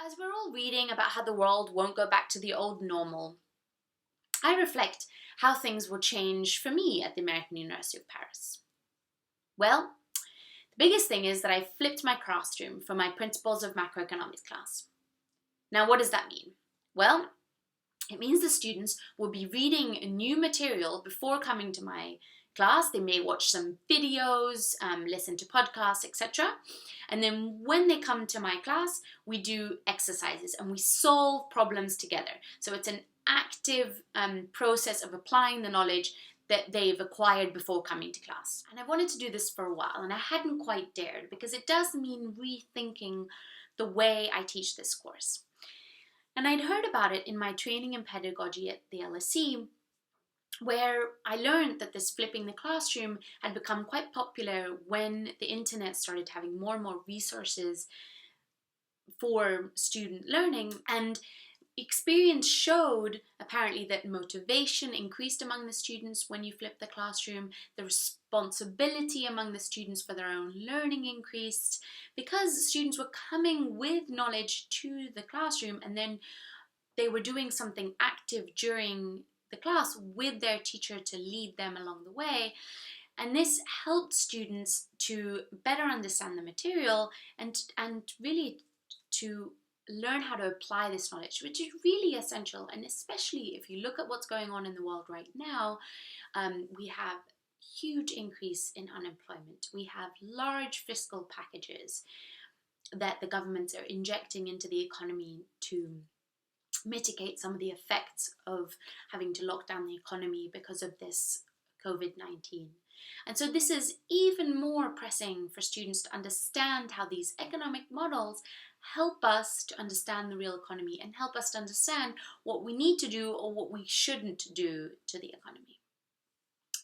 As we're all reading about how the world won't go back to the old normal, I reflect how things will change for me at the American University of Paris. Well, the biggest thing is that I flipped my classroom for my Principles of Macroeconomics class. Now, what does that mean? Well, it means the students will be reading new material before coming to my class. They may watch some videos, listen to podcasts, etc. And then when they come to my class, we do exercises and we solve problems together. So it's an active process of applying the knowledge that they've acquired before coming to class. And I wanted to do this for a while and I hadn't quite dared because it does mean rethinking the way I teach this course. And I'd heard about it in my training in pedagogy at the LSE, where I learned that this flipping the classroom had become quite popular when the internet started having more and more resources for student learning. And experience showed apparently that motivation increased among the students when you flip the classroom, the responsibility among the students for their own learning increased because students were coming with knowledge to the classroom and then they were doing something active during the class with their teacher to lead them along the way. And this helped students to better understand the material and really to learn how to apply this knowledge, which is really essential. And especially if you look at what's going on in the world right now, we have huge increase in unemployment. We have large fiscal packages that the governments are injecting into the economy to mitigate some of the effects of having to lock down the economy because of this COVID-19. And so this is even more pressing for students to understand how these economic models help us to understand the real economy and help us to understand what we need to do or what we shouldn't do to the economy.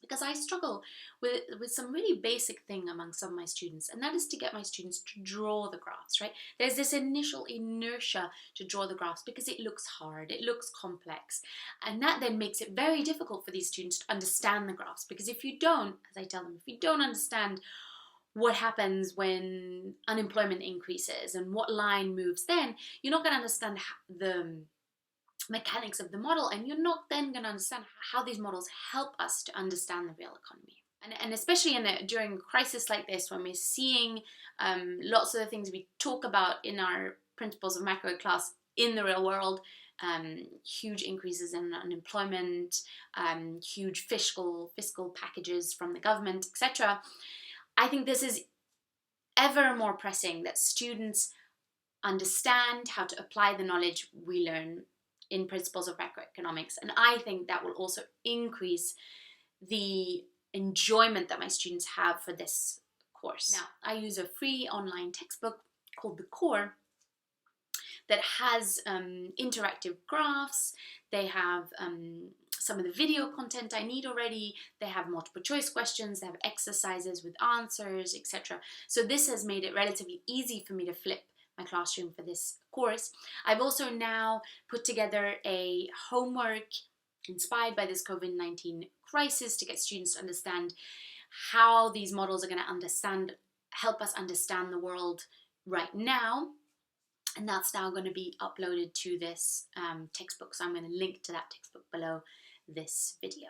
Because I struggle with some really basic thing among some of my students, and that is to get my students to draw the graphs, right? There's this initial inertia to draw the graphs because it looks hard, it looks complex, and that then makes it very difficult for these students to understand the graphs, because if you don't, as I tell them, if you don't understand what happens when unemployment increases and what line moves then, you're not going to understand the mechanics of the model, and you're not then going to understand how these models help us to understand the real economy. And especially during a crisis like this, when we're seeing lots of the things we talk about in our Principles of Macro class in the real world, huge increases in unemployment, huge fiscal packages from the government, etc. I think this is ever more pressing that students understand how to apply the knowledge we learn in Principles of Macroeconomics, and I think that will also increase the enjoyment that my students have for this course. Now, I use a free online textbook called The Core that has interactive graphs. They have some of the video content I need already. They have multiple choice questions, they have exercises with answers, etc. So this has made it relatively easy for me to flip my classroom for this course. I've also now put together a homework inspired by this COVID-19 crisis to get students to understand how these models are going to help us understand the world right now. And that's now going to be uploaded to this textbook. So I'm going to link to that textbook below this video.